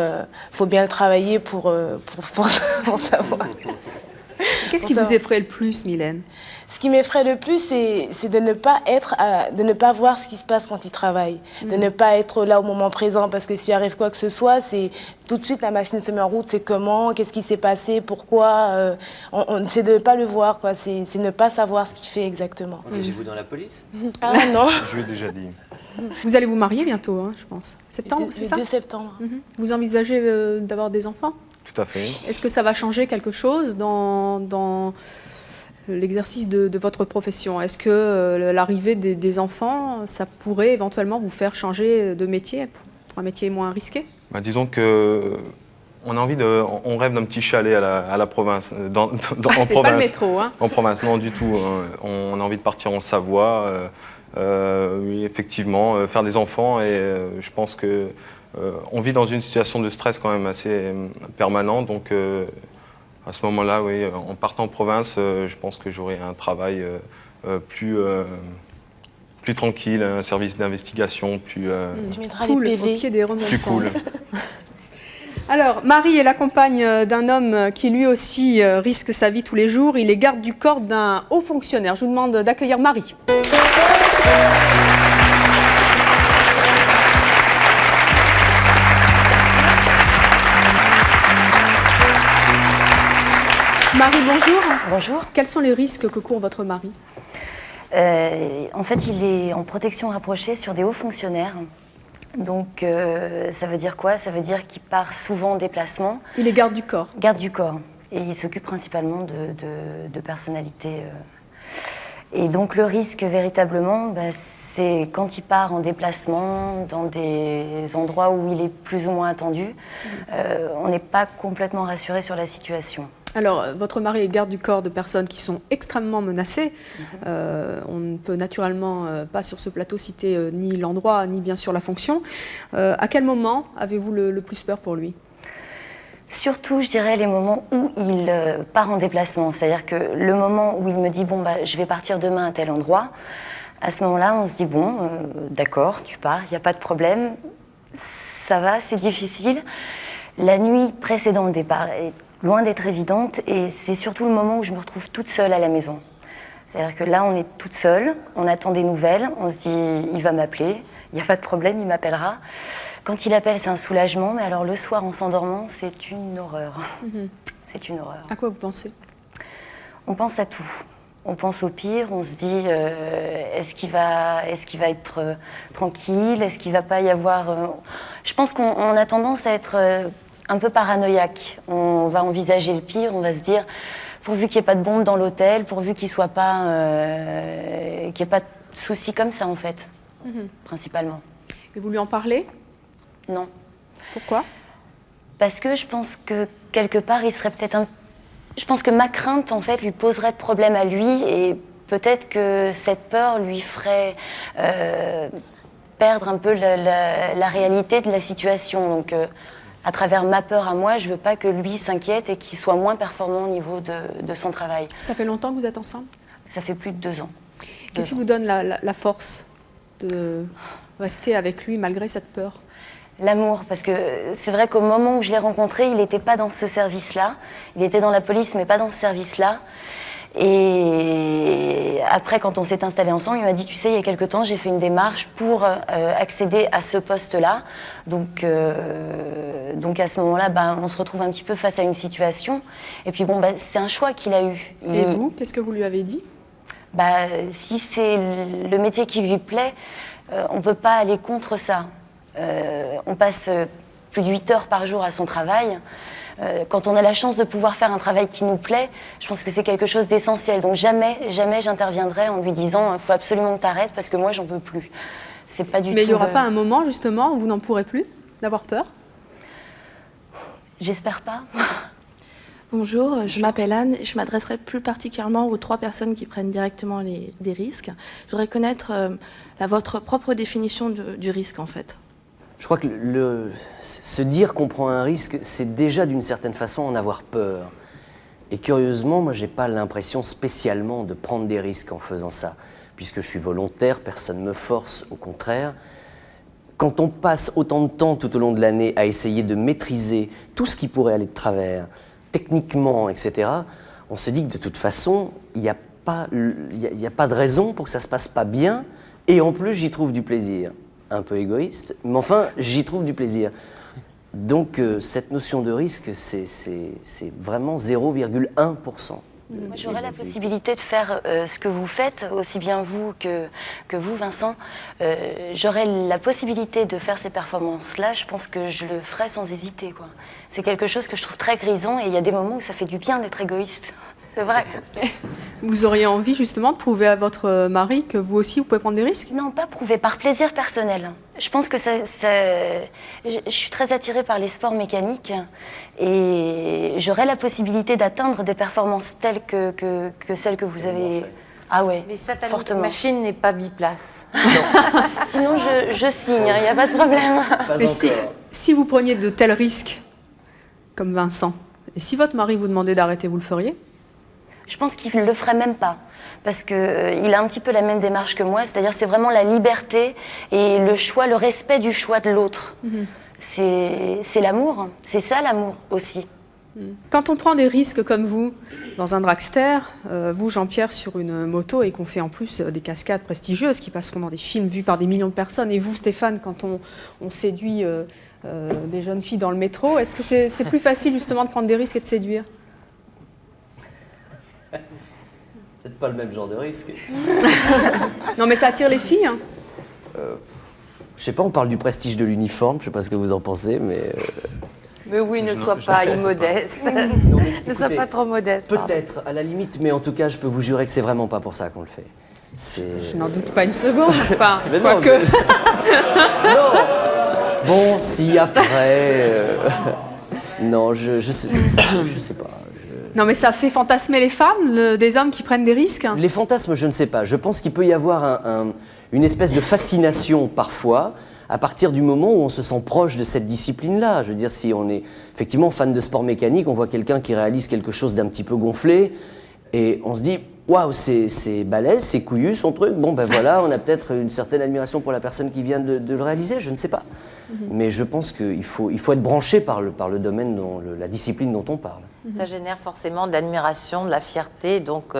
faut bien le travailler pour savoir. Qu'est-ce qui vous effraie le plus, Mylène? Ce qui m'effraie le plus, c'est de ne pas de ne pas voir ce qui se passe quand il travaille, de ne pas être là au moment présent, parce que s'il arrive quoi que ce soit, c'est tout de suite la machine se met en route, c'est comment, qu'est-ce qui s'est passé, pourquoi, c'est de ne pas le voir, quoi. C'est ne pas savoir ce qu'il fait exactement. Engagez-vous dans la police? Ah non. Je lui ai déjà dit. Vous allez vous marier bientôt, hein, je pense. Septembre, c'est ça? Le 2 septembre. Vous envisagez d'avoir des enfants? Tout à fait. Est-ce que ça va changer quelque chose dans l'exercice de votre profession? Est-ce que l'arrivée des enfants, ça pourrait éventuellement vous faire changer de métier pour un métier moins risqué? Disons que on rêve d'un petit chalet à la province, en province. C'est pas le métro, hein? En province, non du tout. On a envie de partir en Savoie, oui, effectivement, faire des enfants, et je pense que on vit dans une situation de stress quand même assez permanente, donc à ce moment-là, oui, en partant en province, je pense que j'aurai un travail plus tranquille, un service d'investigation plus cool, au pied des remontantes. Plus cool. Alors, Marie est la compagne d'un homme qui lui aussi risque sa vie tous les jours. Il est garde du corps d'un haut fonctionnaire. Je vous demande d'accueillir Marie. Marie, bonjour. Bonjour. Quels sont les risques que court votre mari? En fait, il est en protection rapprochée sur des hauts fonctionnaires. Donc, ça veut dire quoi? Ça veut dire qu'il part souvent en déplacement. Il est garde du corps? Garde du corps. Et il s'occupe principalement de personnalités. Et donc, le risque, véritablement, c'est quand il part en déplacement dans des endroits où il est plus ou moins attendu, on n'est pas complètement rassuré sur la situation. Alors, votre mari est garde du corps de personnes qui sont extrêmement menacées. On ne peut naturellement pas sur ce plateau citer ni l'endroit, ni bien sûr la fonction. À quel moment avez-vous le plus peur pour lui? Surtout, je dirais, les moments où il part en déplacement. C'est-à-dire que le moment où il me dit « bon, je vais partir demain à tel endroit », à ce moment-là, on se dit « bon, d'accord, tu pars, il n'y a pas de problème, ça va, c'est difficile ». La nuit précédant le départ est loin d'être évidente, et c'est surtout le moment où je me retrouve toute seule à la maison. C'est-à-dire que là, on est toute seule, on attend des nouvelles, on se dit, il va m'appeler, il n'y a pas de problème, il m'appellera. Quand il appelle, c'est un soulagement, mais alors le soir, en s'endormant, c'est une horreur. C'est une horreur. À quoi vous pensez? On pense à tout. On pense au pire, on se dit, est-ce qu'il va être tranquille? Est-ce qu'il ne va pas y avoir... Je pense qu'on a tendance à être un peu paranoïaque. On va envisager le pire, on va se dire, pourvu qu'il n'y ait pas de bombe dans l'hôtel, pourvu qu'il n'y ait pas de soucis comme ça, en fait, principalement. Et vous lui en parlez? Non. Pourquoi? Parce que je pense que, quelque part, il serait peut-être un... Je pense que ma crainte, en fait, lui poserait problème à lui, et peut-être que cette peur lui ferait perdre un peu la réalité de la situation. Donc, à travers ma peur à moi, je ne veux pas que lui s'inquiète et qu'il soit moins performant au niveau de son travail. Ça fait longtemps que vous êtes ensemble? Ça fait plus de 2 ans. Qu'est-ce qui vous donne la force de rester avec lui malgré cette peur? L'amour, parce que c'est vrai qu'au moment où je l'ai rencontré, il n'était pas dans ce service-là. Il était dans la police, mais pas dans ce service-là. Et après, quand on s'est installés ensemble, il m'a dit, tu sais, il y a quelque temps, j'ai fait une démarche pour accéder à ce poste-là. Donc à ce moment-là, on se retrouve un petit peu face à une situation. Et puis bon, c'est un choix qu'il a eu. Et vous, qu'est-ce que vous lui avez dit? Si c'est le métier qui lui plaît, on ne peut pas aller contre ça. On passe plus de 8 heures par jour à son travail. Quand on a la chance de pouvoir faire un travail qui nous plaît, je pense que c'est quelque chose d'essentiel. Donc jamais j'interviendrai en lui disant « il faut absolument que tu arrêtes parce que moi, j'en peux plus ». C'est pas du tout... Mais il n'y aura pas un moment, justement, où vous n'en pourrez plus d'avoir peur? J'espère pas. Bonjour, je m'appelle Anne et je m'adresserai plus particulièrement aux 3 personnes qui prennent directement des risques. Je voudrais connaître votre propre définition du risque, en fait. Je crois que se dire qu'on prend un risque, c'est déjà d'une certaine façon en avoir peur. Et curieusement, moi, je n'ai pas l'impression spécialement de prendre des risques en faisant ça. Puisque je suis volontaire, personne ne me force, au contraire. Quand on passe autant de temps tout au long de l'année à essayer de maîtriser tout ce qui pourrait aller de travers, techniquement, etc., on se dit que de toute façon, il n'y a pas de raison pour que ça se passe pas bien, et en plus j'y trouve du plaisir. Un peu égoïste, mais enfin j'y trouve du plaisir. Donc cette notion de risque, c'est vraiment 0,1%. Moi, j'aurais la possibilité de faire ce que vous faites, aussi bien vous que vous, Vincent. J'aurais la possibilité de faire ces performances-là, je pense que je le ferais sans hésiter, quoi. C'est quelque chose que je trouve très grisant et il y a des moments où ça fait du bien d'être égoïste. C'est vrai. Vous auriez envie justement de prouver à votre mari que vous aussi, vous pouvez prendre des risques? Non, pas prouver, par plaisir personnel. Je pense que je suis très attirée par les sports mécaniques et j'aurais la possibilité d'atteindre des performances telles que celles que vous avez... Ah ouais, mais cette machine n'est pas biplace. Sinon, je signe, il n'y a pas de problème. Mais si vous preniez de tels risques, comme Vincent, et si votre mari vous demandait d'arrêter, vous le feriez? Je pense qu'il ne le ferait même pas, parce qu'il a un petit peu la même démarche que moi, c'est-à-dire c'est vraiment la liberté et le choix, le respect du choix de l'autre. C'est l'amour, c'est ça l'amour aussi. Quand on prend des risques comme vous, dans un dragster, vous Jean-Pierre sur une moto, et qu'on fait en plus des cascades prestigieuses qui passeront dans des films vus par des millions de personnes, et vous Stéphane, quand on séduit des jeunes filles dans le métro, est-ce que c'est plus facile justement de prendre des risques et de séduire? Peut-être pas le même genre de risque. Non, mais ça attire les filles, hein. Je sais pas, on parle du prestige de l'uniforme, je sais pas ce que vous en pensez, mais... Mais oui, ne sois pas immodeste. Ne sois pas trop modeste. Peut-être, à la limite, mais en tout cas, je peux vous jurer que c'est vraiment pas pour ça qu'on le fait. Je n'en doute pas une seconde, enfin, quoique... Non. Bon, si, après... Non, je sais pas. Non, mais ça fait fantasmer les femmes, des hommes qui prennent des risques? Les fantasmes, je ne sais pas. Je pense qu'il peut y avoir une espèce de fascination parfois, à partir du moment où on se sent proche de cette discipline-là. Je veux dire, si on est effectivement fan de sport mécanique, on voit quelqu'un qui réalise quelque chose d'un petit peu gonflé, et on se dit, waouh, c'est balèze, c'est couillu son truc, bon ben voilà, on a peut-être une certaine admiration pour la personne qui vient de le réaliser, je ne sais pas. Mais je pense qu'il faut être branché par le domaine, la discipline dont on parle. Ça génère forcément de l'admiration, de la fierté, donc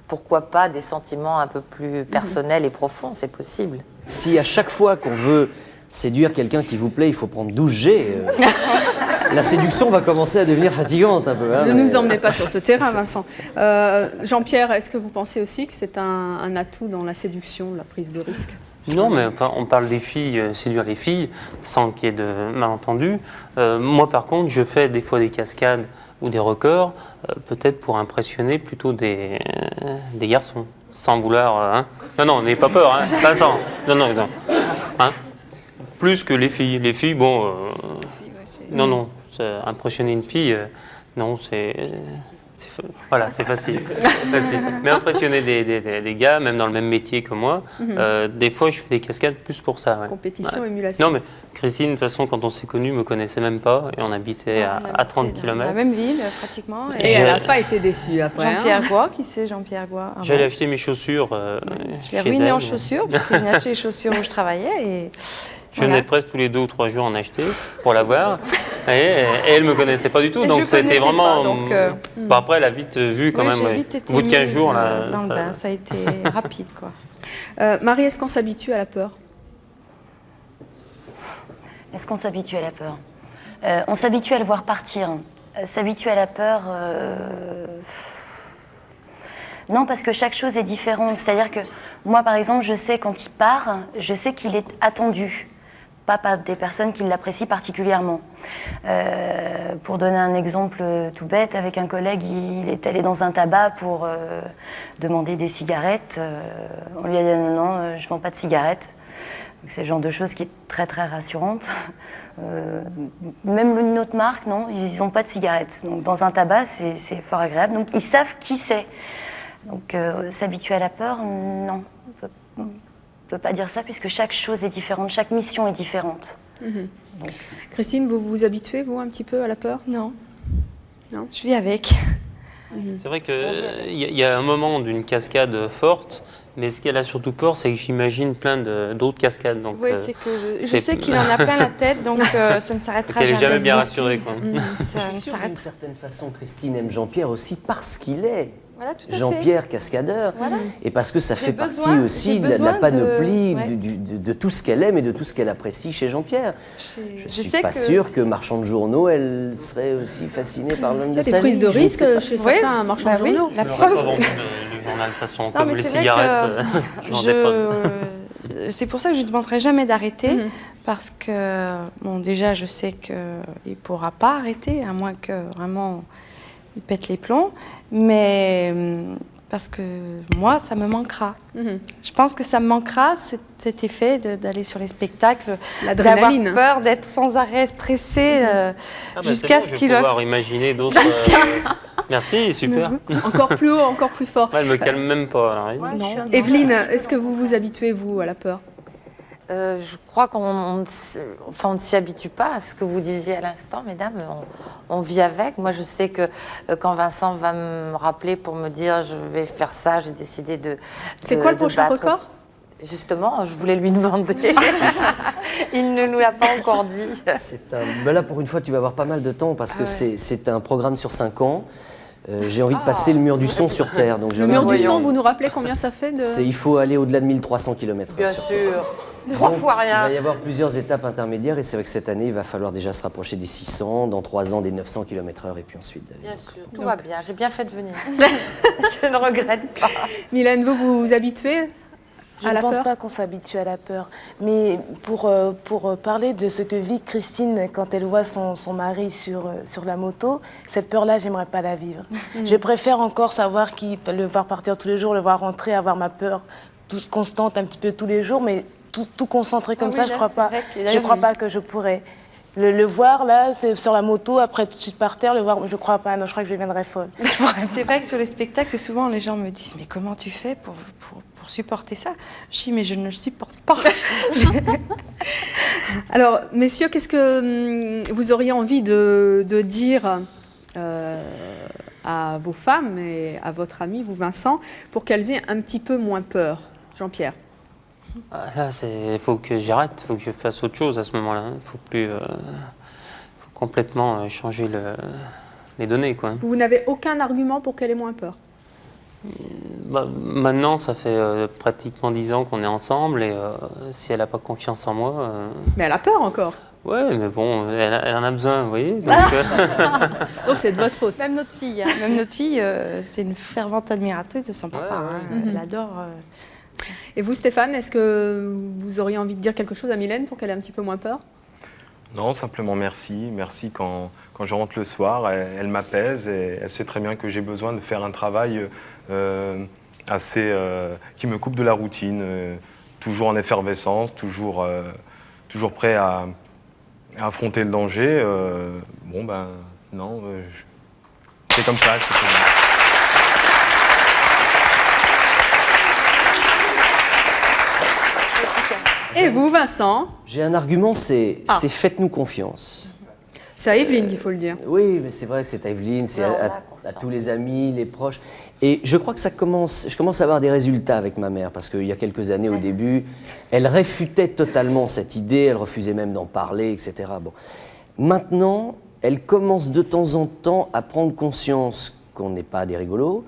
pourquoi pas des sentiments un peu plus personnels et profonds, c'est possible. Si à chaque fois qu'on veut séduire quelqu'un qui vous plaît, il faut prendre 12G, la séduction va commencer à devenir fatigante un peu. Hein, ne nous emmenez pas sur ce terrain, Vincent. Jean-Pierre, est-ce que vous pensez aussi que c'est un atout dans la séduction, la prise de risque? Non, mais on parle des filles, séduire les filles, sans qu'il y ait de malentendus. Moi, par contre, je fais des fois des cascades ou des records, peut-être pour impressionner plutôt des garçons, sans vouloir... hein. Non, n'ayez pas peur, hein, Vincent. Non. Hein, plus que les filles. Les filles, bon... non, impressionner une fille, non, voilà, c'est facile. Mais impressionner des gars, même dans le même métier que moi, des fois je fais des cascades plus pour ça. Ouais. Compétition, émulation. Non, mais Christine, de toute façon, quand on s'est connus, me connaissait même pas et on habitait à 30 km. Dans la même ville, pratiquement. Et elle n'a pas été déçue après. Jean-Pierre Goua, qui c'est Jean-Pierre Goua? J'allais acheter mes chaussures. Je l'ai ruiné en chaussures, parce qu'il venait acheter les chaussures où je travaillais. Et... Je venais presque tous les 2 ou 3 jours en acheter pour la voir. Et elle ne me connaissait pas du tout. Donc c'était vraiment. Bon, après, elle a vite vu quand même. Au bout de 15 jours. Là, dans le bain, ça a été rapide, quoi. Marie, est-ce qu'on s'habitue à la peur? Est-ce qu'on s'habitue à la peur? On s'habitue à le voir partir. S'habituer à la peur... Non, parce que chaque chose est différente. C'est-à-dire que moi, par exemple, je sais quand il part, je sais qu'il est attendu. Pas par des personnes qui l'apprécient particulièrement. Pour donner un exemple tout bête, avec un collègue, il est allé dans un tabac pour demander des cigarettes. On lui a dit non, je ne vends pas de cigarettes. C'est le genre de choses qui est très très rassurante. Même une autre marque, non, ils n'ont pas de cigarettes. Donc dans un tabac, c'est fort agréable. Donc ils savent qui c'est. Donc s'habituer à la peur, non. On ne peut pas dire ça puisque chaque chose est différente, chaque mission est différente. Donc. Christine, vous vous habituez, vous, un petit peu à la peur? Non. Non. Je vis avec. C'est vrai qu'il y a un moment d'une cascade forte, mais ce qu'elle a surtout peur, c'est que j'imagine plein d'autres cascades. Donc, oui, c'est que je sais qu'il en a plein la tête, donc ça ne s'arrêtera jamais. Elle n'est jamais bien rassurée. Je suis sûr d'une certaine façon, Christine aime Jean-Pierre aussi parce qu'il est voilà, Jean-Pierre cascadeur, voilà. et parce que ça fait partie aussi de la panoplie de tout ce qu'elle aime et de tout ce qu'elle apprécie chez Jean-Pierre. Je ne suis pas sûre que marchand de journaux, elle serait aussi fascinée par l'homme de sa vie. Des prises de risque chez certains marchands de journaux. La preuve. Le journal de façon comme les cigarettes, c'est pour ça que je ne demanderai jamais d'arrêter, parce que, bon, déjà, je sais qu'il ne pourra pas arrêter, à moins que vraiment il pète les plombs, mais parce que moi, ça me manquera. Je pense que ça me manquera, cet effet d'aller sur les spectacles, d'avoir peur, d'être sans arrêt stressé, jusqu'à ce qu'il... Je vais pouvoir imaginer d'autres... Merci, super. Encore plus haut, encore plus fort. Elle ne me calme même pas. Evelyne, est-ce que vous vous habituez, vous, à la peur? Je crois qu'on ne s'y habitue pas à ce que vous disiez à l'instant, mesdames. On vit avec. Moi, je sais que quand Vincent va me rappeler pour me dire je vais faire ça, j'ai décidé de. C'est quoi le prochain record? Justement, je voulais lui demander. Il ne nous l'a pas encore dit. Ben là, pour une fois, tu vas avoir pas mal de temps parce que c'est un programme sur 5 ans. J'ai envie de passer le mur du son sur Terre. Donc le mur du son, vous nous rappelez combien ça fait Il faut aller au-delà de 1300 km/h. Bien sûr. 3 fois rien. Il va y avoir plusieurs étapes intermédiaires et c'est vrai que cette année, il va falloir déjà se rapprocher des 600, dans 3 ans des 900 km/h et puis ensuite d'aller. Bien sûr, tout va bien. J'ai bien fait de venir. Je ne regrette pas. Mylène, vous vous habituez Je ne pense pas qu'on s'habitue à la peur. Mais pour parler de ce que vit Christine quand elle voit son mari sur la moto, cette peur-là, j'aimerais pas la vivre. Je préfère encore savoir le voir partir tous les jours, le voir rentrer, avoir ma peur constante un petit peu tous les jours, mais tout concentré comme ça, je crois pas que je pourrais. Le voir là, c'est sur la moto, après tout de suite par terre, le voir, je crois pas, non, je crois que je deviendrais folle. C'est vrai que sur les spectacles, c'est souvent les gens me disent mais comment tu fais pour supporter ça? Je dis mais je ne le supporte pas. Alors messieurs, qu'est-ce que vous auriez envie de dire à vos femmes et à votre ami, vous Vincent, pour qu'elles aient un petit peu moins peur? Jean-Pierre. Là, il faut que j'arrête, il faut que je fasse autre chose à ce moment-là. Il faut complètement changer les données, quoi. Vous n'avez aucun argument pour qu'elle ait moins peur? Maintenant, ça fait pratiquement 10 ans qu'on est ensemble et si elle n'a pas confiance en moi... Mais elle a peur encore. Ouais, mais bon, elle en a besoin, vous voyez. Donc c'est de votre faute. Même notre fille, c'est une fervente admiratrice de son papa. Elle adore... Et vous, Stéphane, est-ce que vous auriez envie de dire quelque chose à Mylène pour qu'elle ait un petit peu moins peur? Non, simplement merci. Merci quand je rentre le soir, elle m'apaise et elle sait très bien que j'ai besoin de faire un travail qui me coupe de la routine, toujours en effervescence, toujours prêt à affronter le danger. C'est comme ça. Et vous, Vincent? J'ai un argument, c'est faites-nous confiance. C'est à Evelyne qu'il faut le dire. Oui, mais c'est vrai, c'est à Evelyne, c'est à tous les amis, les proches. Et je crois que je commence à avoir des résultats avec ma mère, parce qu'il y a quelques années, au début, elle réfutait totalement cette idée, elle refusait même d'en parler, etc. Bon. Maintenant, elle commence de temps en temps à prendre conscience qu'on n'est pas des rigolos,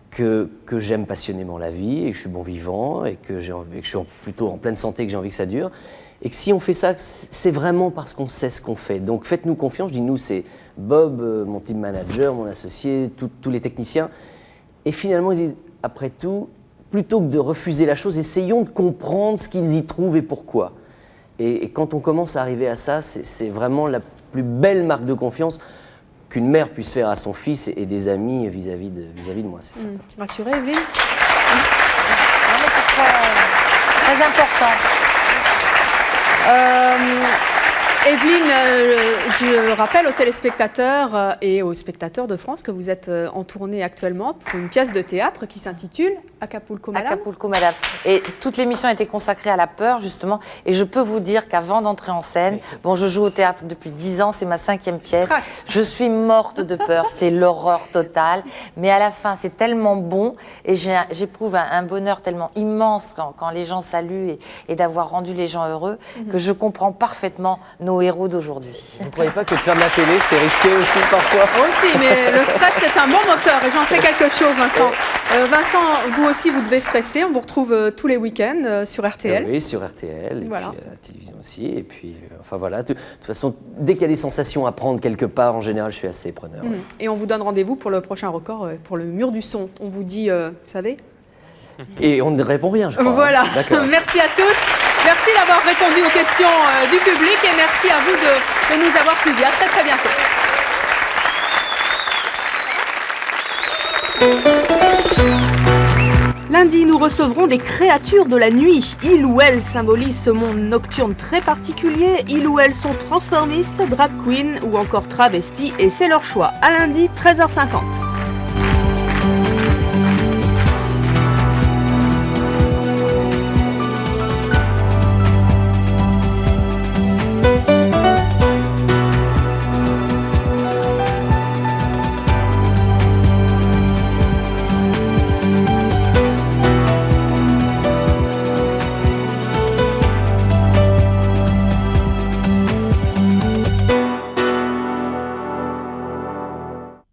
que j'aime passionnément la vie et que je suis bon vivant et que je suis plutôt en pleine santé et que j'ai envie que ça dure. Et que si on fait ça, c'est vraiment parce qu'on sait ce qu'on fait. Donc faites-nous confiance. Je dis nous, c'est Bob, mon team manager, mon associé, tous les techniciens. Et finalement, ils disent, après tout, plutôt que de refuser la chose, essayons de comprendre ce qu'ils y trouvent et pourquoi. Et quand on commence à arriver à ça, c'est vraiment la plus belle marque de confiance qu'une mère puisse faire à son fils et des amis vis-à-vis de moi, c'est certain. Rassurée, Evelyne? C'est très important. Evelyne, je rappelle aux téléspectateurs et aux spectateurs de France que vous êtes en tournée actuellement pour une pièce de théâtre qui s'intitule Acapulco Madame. Acapulco Madame. Et toute l'émission a été consacrée à la peur, justement. Et je peux vous dire qu'avant d'entrer en scène, bon, je joue au théâtre depuis 10 ans, c'est ma 5e pièce. Je suis morte de peur, c'est l'horreur totale. Mais à la fin, c'est tellement bon et j'éprouve un bonheur tellement immense quand les gens saluent et d'avoir rendu les gens heureux que je comprends parfaitement nos héros d'aujourd'hui. Vous ne croyez pas que de faire de la télé, c'est risqué aussi parfois? Aussi, mais le stress, c'est un bon moteur. Et j'en sais quelque chose, Vincent. Vincent, vous aussi, vous devez stresser. On vous retrouve tous les week-ends sur RTL. Oui, sur RTL, et voilà. puis à la télévision aussi. Et puis, enfin voilà, de toute façon, dès qu'il y a des sensations à prendre quelque part, en général, je suis assez preneur. Ouais. Et on vous donne rendez-vous pour le prochain record, pour le mur du son. On vous dit, vous savez? Et on ne répond rien, je crois. Voilà. D'accord. Merci à tous. Merci d'avoir répondu aux questions du public et merci à vous de nous avoir suivis. À très très bientôt. Lundi, nous recevrons des créatures de la nuit. Ils ou elles symbolisent ce monde nocturne très particulier. Ils ou elles sont transformistes, drag queens ou encore travestis et c'est leur choix. À lundi, 13h50.